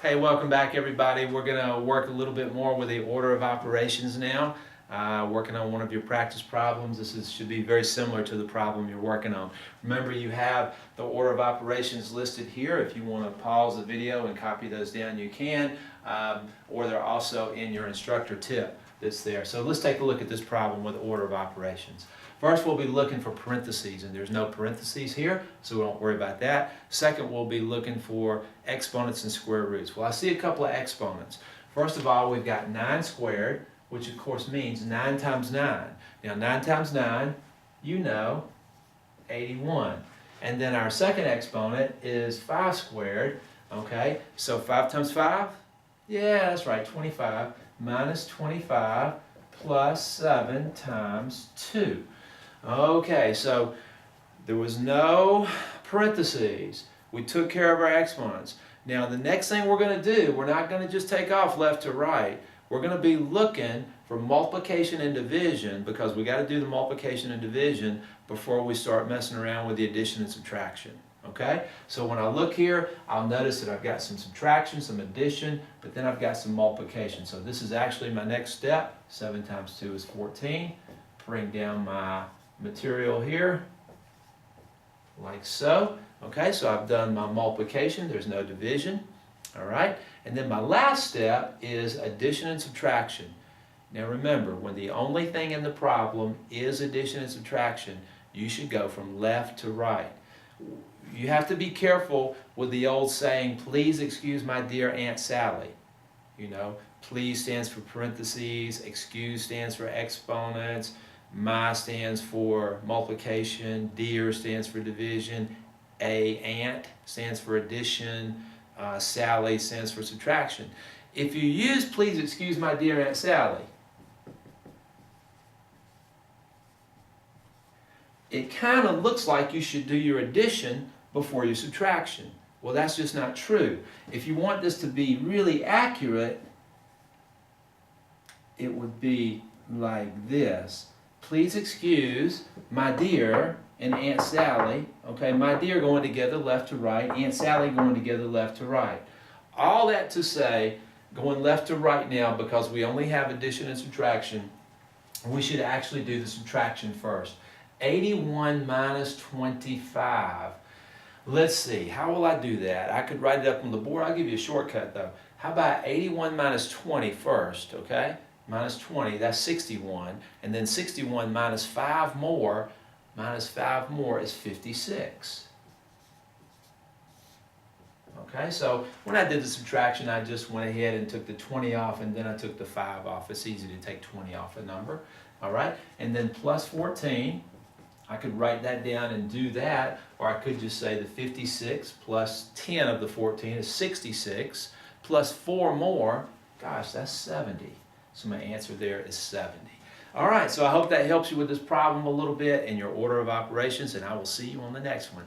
Hey, welcome back everybody. We're going to work a little bit more with the order of operations now. Working on one of your practice problems. Should be very similar to the problem you're working on. Remember, you have the order of operations listed here. If you want to pause the video and copy those down, you can. Or they're also in your instructor tip that's there. So let's take a look at this problem with order of operations. First, we'll be looking for parentheses, and there's no parentheses here, so we don't worry about that. Second, we'll be looking for exponents and square roots. Well, I see a couple of exponents. First of all, we've got 9 squared, which of course means 9 times 9. Now, 9 times 9, you know, 81. And then our second exponent is 5 squared, okay? So 5 times 5? Yeah, that's right, 25 minus 25 plus 7 times 2. Okay, so there was no parentheses. We took care of our exponents. Now the next thing we're going to do, we're not going to just take off left to right. We're going to be looking for multiplication and division, because we got to do the multiplication and division before we start messing around with the addition and subtraction. Okay? So when I look here, I'll notice that I've got some subtraction, some addition, but then I've got some multiplication. So this is actually my next step. 7 times 2 is 14. Bring down my material here, like so. Okay, so I've done my multiplication. There's no division. All right, and then my last step is addition and subtraction. Now remember, when the only thing in the problem is addition and subtraction, you should go from left to right. You have to be careful with the old saying, please excuse my dear Aunt Sally. You know, please stands for parentheses, excuse stands for exponents, my stands for multiplication, dear stands for division, aunt stands for addition, Sally stands for subtraction. If you use please excuse my dear Aunt Sally, it kind of looks like you should do your addition before your subtraction. Well, that's just not true. If you want this to be really accurate, it would be like this. Please excuse my dear and Aunt Sally. Okay, my dear going together left to right, Aunt Sally going together left to right. All that to say, going left to right now, because we only have addition and subtraction, we should actually do the subtraction first. 81 minus 25. Let's see, how will I do that? I could write it up on the board. I'll give you a shortcut though. How about 81 minus 20 first, okay? Minus 20, that's 61. And then 61 minus 5 more is 56. Okay, so when I did the subtraction, I just went ahead and took the 20 off, and then I took the 5 off. It's easy to take 20 off a number. All right, and then plus 14. I could write that down and do that, or I could just say the 56 plus 10 of the 14 is 66, plus 4 more, gosh, that's 70. So my answer there is 70. All right, so I hope that helps you with this problem a little bit in your order of operations, and I will see you on the next one.